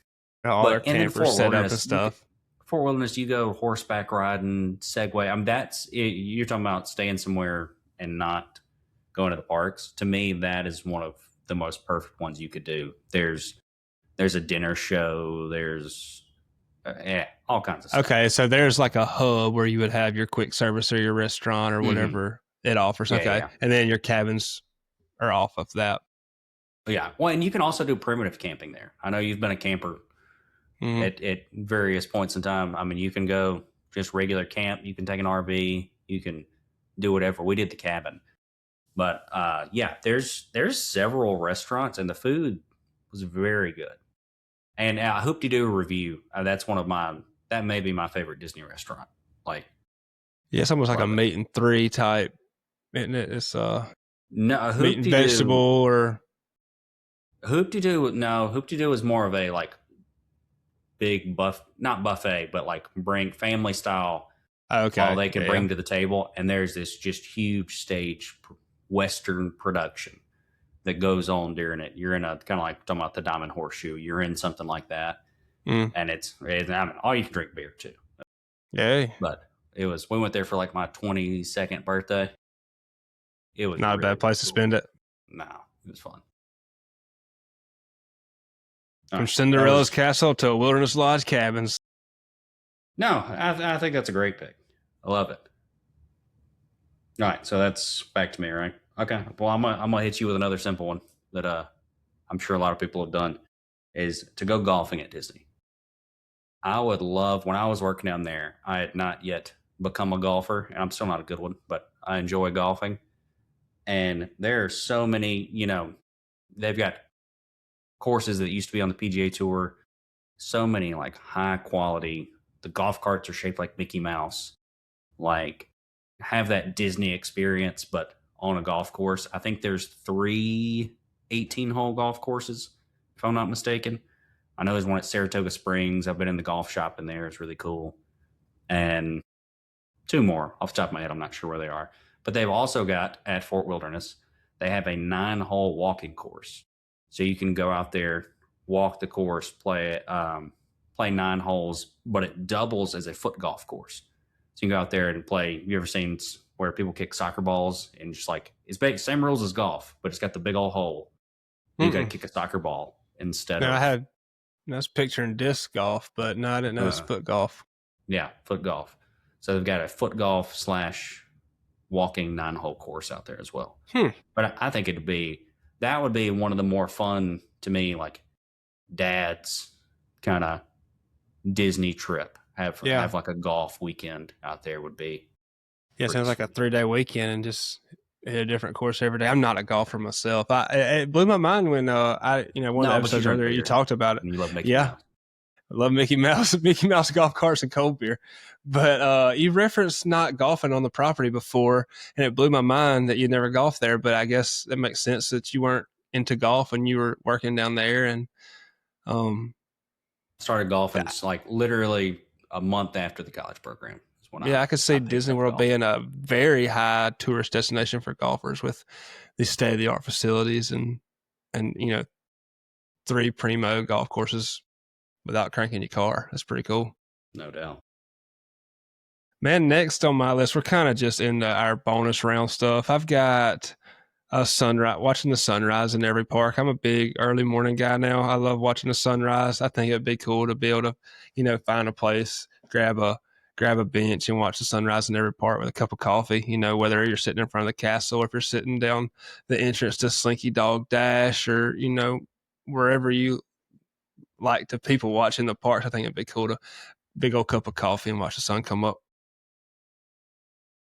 All their campers set up and stuff. Fort Wilderness, you go horseback riding, Segway. I mean, you're talking about staying somewhere and not going to the parks. To me, that is one of the most perfect ones you could do. There's a dinner show. There's all kinds of stuff. Okay, so there's like a hub where you would have your quick service or your restaurant or whatever it offers. Okay, and then your cabins are off of that. Yeah, well, and you can also do primitive camping there. I know you've been a camper at various points in time. I mean, you can go just regular camp. You can take an RV. You can do whatever. We did the cabin, but there's several restaurants, and the food was very good. And I hope to do a review. That's that may be my favorite Disney restaurant. Like, yeah, it's almost like a meat and three type, isn't it? It's no meat and vegetable or Hoop-de-doo. No, Hoop-de-doo is more of a like big not buffet, but like bring family style. Okay, all they can bring to the table, and there's this just huge stage Western production that goes on during it. You're in a kind of like talking about the Diamond Horseshoe. You're in something like that, and I mean, all you can drink beer too. Yeah, but we went there for like my 22nd birthday. It was not a bad place to spend it. No, it was fun. From Cinderella's castle to Wilderness Lodge cabins. No, I think that's a great pick. I love it. All right, so that's back to me, right? Okay. Well, I'm gonna hit you with another simple one that I'm sure a lot of people have done, is to go golfing at Disney. I would love, when I was working down there, I had not yet become a golfer, and I'm still not a good one, but I enjoy golfing. And there are so many, they've got courses that used to be on the PGA Tour, so many like high quality. The golf carts are shaped like Mickey Mouse. Like, have that Disney experience, but on a golf course. I think there's 3 18-hole golf courses, if I'm not mistaken. I know there's one at Saratoga Springs. I've been in the golf shop in there. It's really cool. And 2 more off the top of my head. I'm not sure where they are. But they've also got, at Fort Wilderness, they have a 9-hole walking course. So you can go out there, walk the course, play 9 holes, but it doubles as a foot golf course. So you can go out there and play. You ever seen where people kick soccer balls and just like, it's same rules as golf, but it's got the big old hole. You got to kick a soccer ball instead of. I was picturing disc golf, but no, I didn't know it's foot golf. Yeah, foot golf. So they've got a foot golf / walking 9-hole course out there as well. But I think that would be one of the more fun to me, like dad's kind of Disney trip. Have like a golf weekend out there would be. Yeah, it sounds like a 3-day weekend and just hit a different course every day. I'm not a golfer myself. It blew my mind when one of the episodes earlier you talked about it. And you love Mickey Mouse. I love Mickey Mouse golf carts and cold beer. But you referenced not golfing on the property before, and it blew my mind that you never golfed there. But I guess it makes sense that you weren't into golf when you were working down there. And started golfing like literally a month after the college program. I could see Disney World being a very high tourist destination for golfers with these state-of-the-art facilities and 3 primo golf courses without cranking your car. That's pretty cool. No doubt. Man, next on my list, we're kind of just into our bonus round stuff. I've got a sunrise, watching the sunrise in every park. I'm a big early morning guy now. I love watching the sunrise. I think it'd be cool to be able to, find a place, grab a bench and watch the sunrise in every park with a cup of coffee. Whether you're sitting in front of the castle or if you're sitting down the entrance to Slinky Dog Dash or wherever you like to people watch in the parks. I think it'd be cool to big old cup of coffee and watch the sun come up.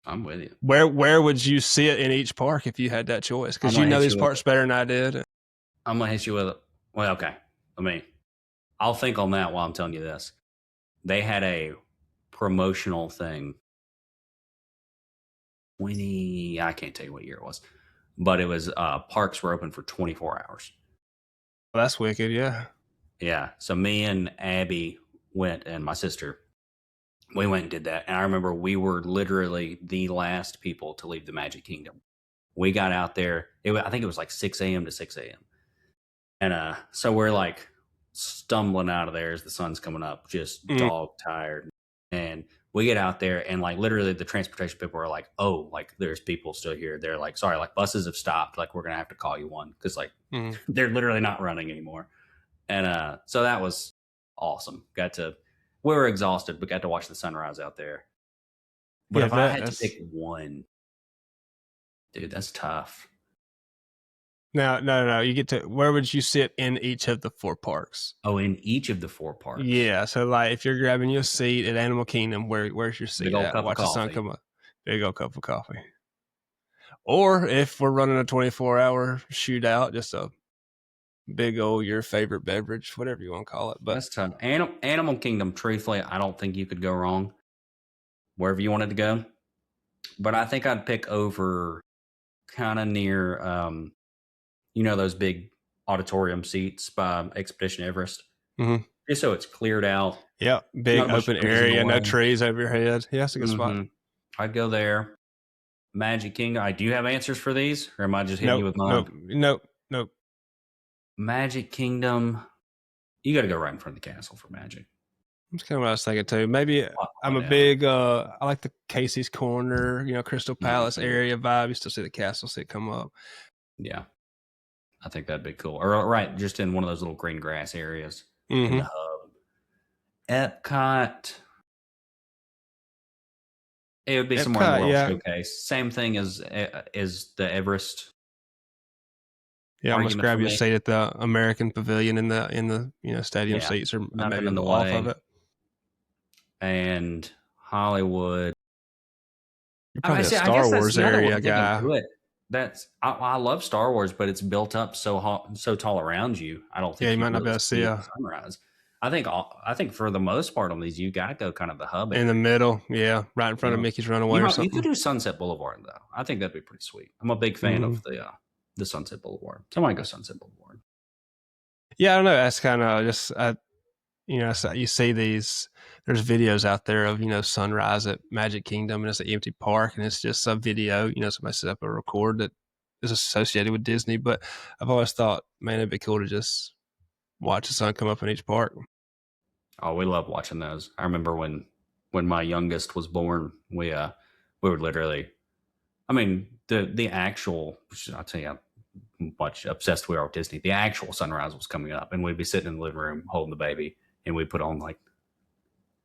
I'm with you. Where would you see it in each park if you had that choice? Because you know these parks better than I did. I'm gonna hit you with it. Well, okay. I'll think on that while I'm telling you this. They had a promotional thing. I can't tell you what year it was, but it was parks were open for 24 hours. Well, that's wicked, yeah. Yeah. So me and Abby went, and my sister, we went and did that. And I remember we were literally the last people to leave the Magic Kingdom. We got out there. I think it was like 6 a.m. to 6 a.m. And so we're like stumbling out of there as the sun's coming up, just dog tired. And we get out there and like literally the transportation people are like, oh, like there's people still here. They're like, sorry, like buses have stopped. Like we're going to have to call you one because like they're literally not running anymore. And so that was awesome. We were exhausted, but got to watch the sunrise out there. But if I had to pick one, dude, that's tough. No. You get to, where would you sit in each of the 4 parks? Oh, in each of the 4 parks. Yeah. So like if you're grabbing your seat at Animal Kingdom, where's your seat? Big old cup Watch of the sun coffee. come up. Big old cup of coffee. Or if we're running a 24-hour shootout, just a big old your favorite beverage, whatever you want to call it. But that's tough. Animal Kingdom, truthfully, I don't think you could go wrong wherever you wanted to go. But I think I'd pick over kind of near, those big auditorium seats by Expedition Everest. Mm-hmm. Just so it's cleared out. Yeah, big open area, no trees over your head. Yeah, that's a good spot. I'd go there. Magic Kingdom. Do you have answers for these? Or am I just hitting you with mine? Nope. Magic Kingdom. You got to go right in front of the castle for Magic. That's kind of what I was thinking too. Maybe I'm a big, I like the Casey's Corner, Crystal Palace area vibe. You still see the castle, see it come up. Yeah. I think that'd be cool. Or right, just in one of those little green grass areas in the hub. Epcot. It would be somewhere in the World Showcase. Same thing as the Everest. Yeah, almost grab your seat at the American Pavilion in the stadium seats or maybe in the off of it. And Hollywood. You're probably a Star Wars area guy. I love Star Wars, but it's built up so tall around you. I don't think you might not be able to see a sunrise. I think for the most part on these, you got to go kind of the hub in the middle. Yeah, right in front of Mickey's Runaway or something. You could do Sunset Boulevard though. I think that'd be pretty sweet. I'm a big fan of the Sunset Boulevard. Somebody go Sunset Boulevard. Yeah, I don't know. That's kind of just you see these. There's videos out there of sunrise at Magic Kingdom, and it's an empty park, and it's just some video. Somebody set up a record that is associated with Disney. But I've always thought, man, it'd be cool to just watch the sun come up in each park. Oh, we love watching those. I remember when my youngest was born, we would literally, the actual, I'll tell you how much obsessed we are with Disney. The actual sunrise was coming up, and we'd be sitting in the living room holding the baby, and we'd put on like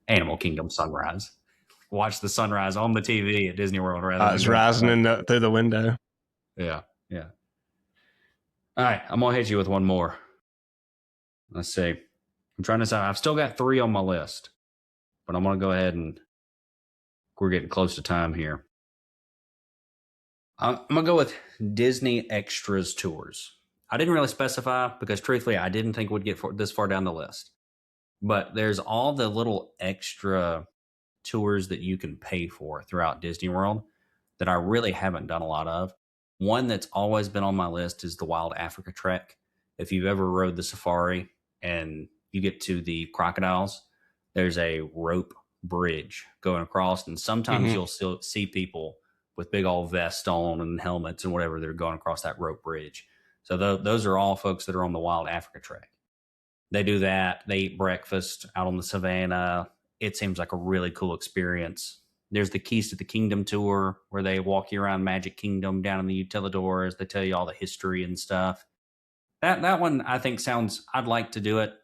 Animal Kingdom sunrise. Watch the sunrise on the TV at Disney World. It's rising through the window. Yeah. All right, I'm gonna hit you with one more. Let's see. I'm trying to say I've still got 3 on my list, but I'm gonna go ahead and we're getting close to time here. I'm gonna go with Disney Extras tours. I didn't really specify because truthfully, I didn't think we'd get this far down the list. But there's all the little extra tours that you can pay for throughout Disney World that I really haven't done a lot of. One that's always been on my list is the Wild Africa Trek. If you've ever rode the safari and you get to the crocodiles, there's a rope bridge going across, and sometimes you'll still see people with big old vests on and helmets and whatever that are going across that rope bridge. So those are all folks that are on the Wild Africa Trek. They do that. They eat breakfast out on the savannah, it seems like a really cool experience. There's the Keys to the Kingdom tour where they walk you around Magic Kingdom down in the Utilidors. They tell you all the history and stuff. That one I think sounds. I'd like to do it.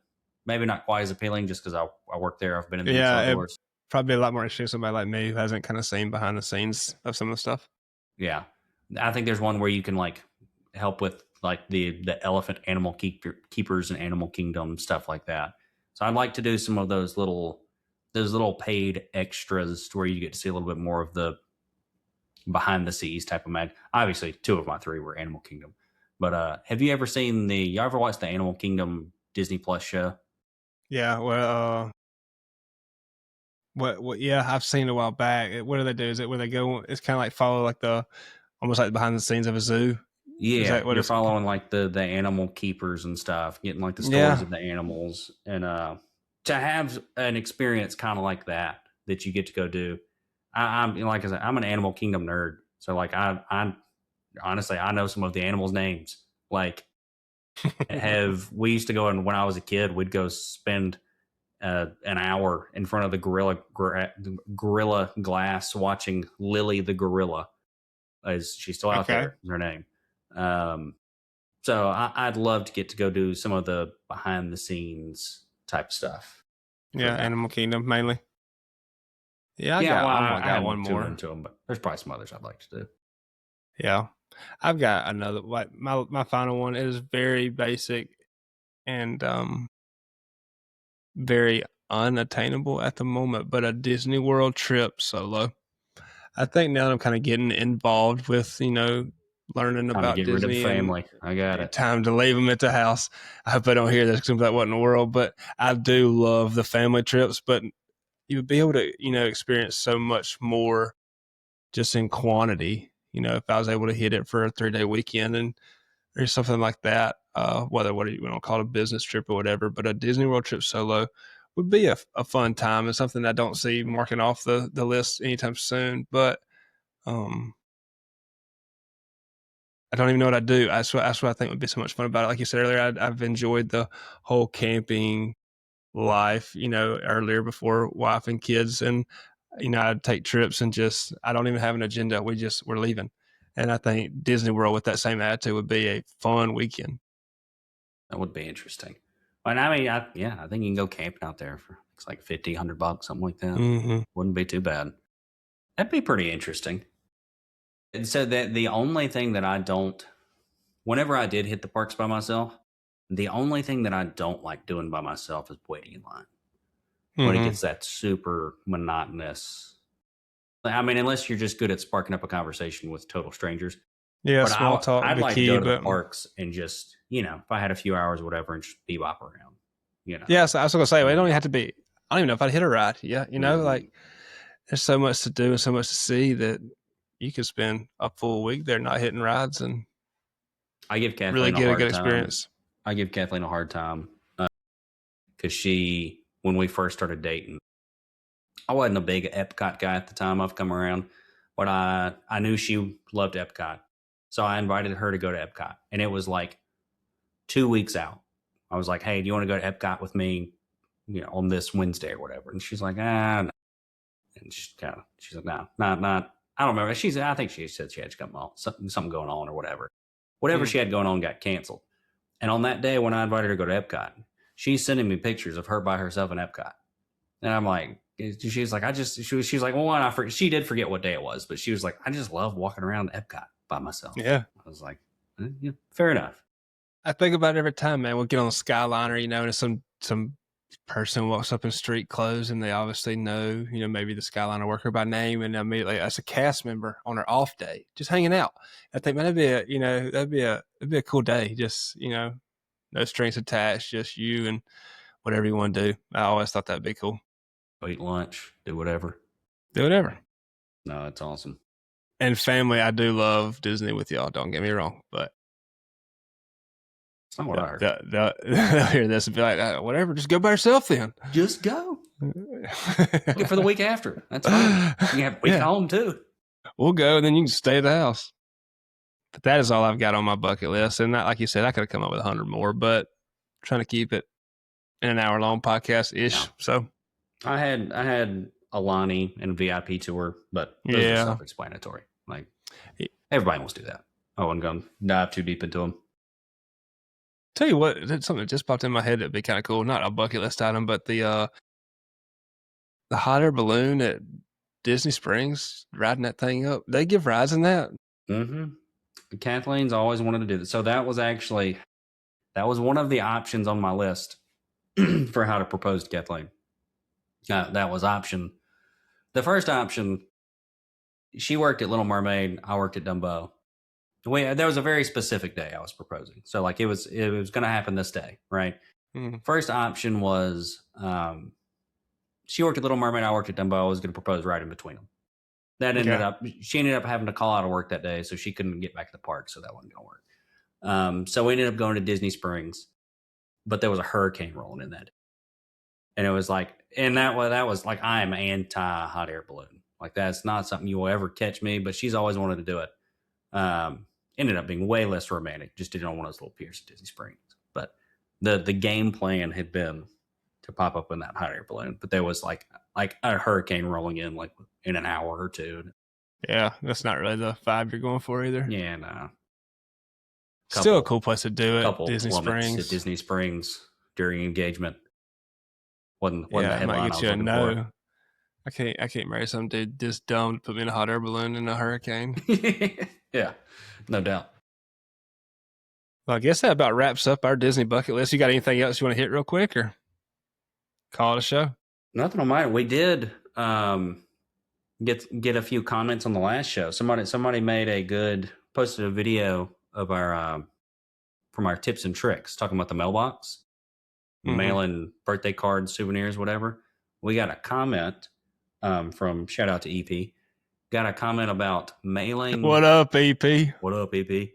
Maybe not quite as appealing just because I work there. I've been in the Utilidors. Probably a lot more interesting to somebody like me who hasn't kind of seen behind the scenes of some of the stuff. Yeah, I think there's one where you can like help with like the elephant animal keepers and Animal Kingdom stuff like that. So I'd like to do some of those little paid extras where you get to see a little bit more of the behind the scenes type of mag. Obviously, 2 of my 3 were Animal Kingdom. But have you ever seen you ever watched the Animal Kingdom Disney Plus show? Yeah, well, what? Yeah, I've seen it a while back. What do they do? Is it where they go? It's kind of like follow like almost like behind the scenes of a zoo. Yeah, you're following like the animal keepers and stuff, getting like the stories of the animals, and to have an experience kind of like that you get to go do. I'm like I said, I'm an Animal Kingdom nerd, so like I honestly I know some of the animals' names. Like, we used to go, and when I was a kid, we'd go spend an hour in front of the gorilla glass watching Lily the gorilla. Is she's still out there? Is her name? So I'd love to get to go do some of the behind the scenes type stuff. Yeah, Animal Kingdom mainly. Yeah, I got one more into them, but there's probably some others I'd like to do. Yeah, I've got another. Like my final one is very basic and very unattainable at the moment, but a Disney World trip solo. I think now that I'm kind of getting involved with, learning time about to get Disney. Rid of the family. I got it. Time to leave them at the house. I hope I don't hear this because that wasn't the world, but I do love the family trips, but you would be able to, experience so much more just in quantity, if I was able to hit it for a 3-day weekend and or something like that, whether what you want to call it, a business trip or whatever, but a Disney World trip solo would be a fun time and something I don't see marking off the list anytime soon. But I don't even know what I'd do. That's what I think would be so much fun about it. Like you said earlier, I've enjoyed the whole camping life, earlier before wife and kids. And, I'd take trips and I don't even have an agenda. We're leaving. And I think Disney World with that same attitude would be a fun weekend. That would be interesting. And I mean, I think you can go camping out there for it's like $50, $100, something like that. Mm-hmm. Wouldn't be too bad. That'd be pretty interesting. And so that the only thing that I don't, whenever I did hit the parks by myself, the only thing that I don't like doing by myself is waiting in line. When it gets that super monotonous. I mean, unless you're just good at sparking up a conversation with total strangers. Yeah, but small talk. I'd like to go to the parks and just, if I had a few hours or whatever, and just bebop around. Yeah, so I was going to say, it don't even have to be. I don't even know if I'd hit a ride. Yeah, like there's so much to do and so much to see that you could spend a full week there not hitting rides and I give Kathleen really get a good experience. I give Kathleen a hard time because when we first started dating, I wasn't a big Epcot guy at the time. I've come around, but I knew she loved Epcot. So I invited her to go to Epcot, and it was like 2 weeks out. I was like, hey, do you want to go to Epcot with me, on this Wednesday or whatever? And she's like, no. And she's like, no, not. I don't remember. I think she said she had something going on or whatever. Whatever she had going on got canceled. And on that day when I invited her to go to Epcot, she's sending me pictures of her by herself in Epcot. And I'm like, she's like, she's like, well, she did forget what day it was, but she was like, I just love walking around Epcot by myself. Yeah. I was like, yeah, fair enough. I think about it every time, man. We'll get on the Skyliner, and some person walks up in street clothes and they obviously know, maybe the Skyliner worker by name, and immediately as a cast member on her off day, just hanging out. I think, man, that'd be a cool day. Just, no strings attached, just you and whatever you want to do. I always thought that'd be cool. Eat lunch, do whatever. No, it's awesome. And family, I do love Disney with y'all. Don't get me wrong, but it's not what I heard. They'll hear this and be like, whatever, just go by yourself then. Just go. Get for the week after. That's fine. You can have a week home too. We'll go, and then you can stay at the house. But that is all I've got on my bucket list. And not, like you said, I could have come up with 100 more, but I'm trying to keep it in an hour-long podcast-ish. Yeah. So I had Alani and VIP tour, but those are self-explanatory. Like everybody wants to do that. I wasn't going to dive too deep into them. Tell you what, something that just popped in my head that'd be kind of cool. Not a bucket list item, but the hot air balloon at Disney Springs, riding that thing up. They give rides in that. Mm-hmm. Kathleen's always wanted to do that. So that was one of the options on my list for how to propose to Kathleen. That was the first option. She worked at Little Mermaid. I worked at Dumbo. There was a very specific day I was proposing. So like it was going to happen this day, right? First option was she worked at Little Mermaid. I worked at Dumbo. I was going to propose right in between them. That she ended up having to call out of work that day, so she couldn't get back to the park. So that wasn't going to work. So we ended up going to Disney Springs, but there was a hurricane rolling in that day. And it was like, and that was like, I am anti hot air balloon. Like that's not something you will ever catch me, but she's always wanted to do it. Ended up being way less romantic. Just did it on one of those little piers at Disney Springs. But the game plan had been to pop up in that hot air balloon, but there was like a hurricane rolling in like in an hour or two. Yeah, that's not really the vibe you're going for either. Yeah, no. Still a cool place to do it. Disney Springs. At Disney Springs during engagement. Wasn't the headline might get you I was a looking no. For. I can't marry some dude this dumb to put me in a hot air balloon in a hurricane. Yeah, no doubt. Well, I guess that about wraps up our Disney bucket list. You got anything else you want to hit real quick or call it a show? Nothing on mine. We did get a few comments on the last show. Somebody posted a video of our from our tips and tricks talking about the mailbox, mailing birthday cards, souvenirs, whatever. We got a comment from shout out to EP. Got a comment about mailing. What up, EP? What up, EP?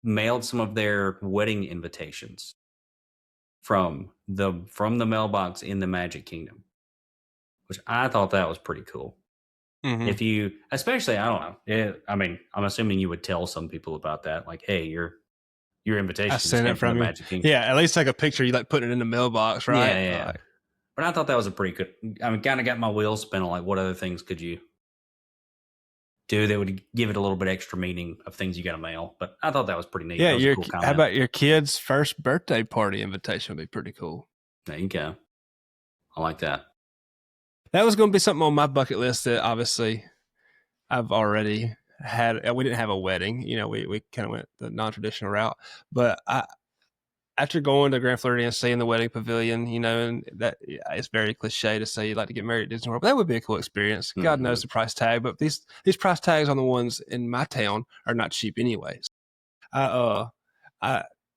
Mailed some of their wedding invitations from the mailbox in the Magic Kingdom, which I thought that was pretty cool. If you, especially, I don't know. I'm assuming you would tell some people about that, like, hey, your invitation. I sent it from the you. Magic Kingdom. Yeah, at least take a picture. You like putting it in the mailbox, right? Yeah. But I thought that was a pretty good. Kind of got my wheels spinning. Like, what other things could you do that would give it a little bit extra meaning of things you got to mail? But I thought that was pretty neat. Yeah, cool how about your kid's first birthday party invitation would be pretty cool. There you go. I like that. That was going to be something on my bucket list that obviously I've already had. We didn't have a wedding. We kind of went the non-traditional route. But after going to Grand Floridian and seeing the wedding pavilion, and that it's very cliche to say you'd like to get married at Disney World, but that would be a cool experience. God knows the price tag, but these price tags on the ones in my town are not cheap anyways. I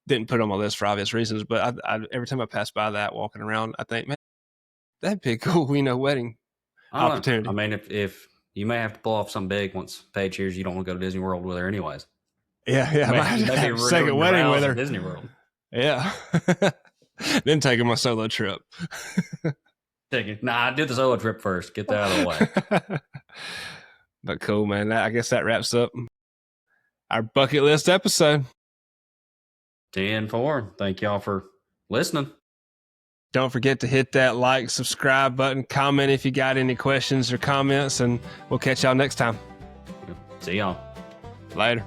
didn't put it on my list for obvious reasons, but I every time I pass by that walking around, I think, man, that'd be a cool, wedding opportunity. I mean, if you may have to pull off something big once Paige hears you don't want to go to Disney World with her anyways. Yeah. I might have a second wedding with her. Disney World. Yeah. Then taking my solo trip. Do the solo trip first. Get that out of the way. But cool, man. I guess that wraps up our bucket list episode. 10-4. Thank y'all for listening. Don't forget to hit that like, subscribe button, comment if you got any questions or comments, and we'll catch y'all next time. See y'all. Later.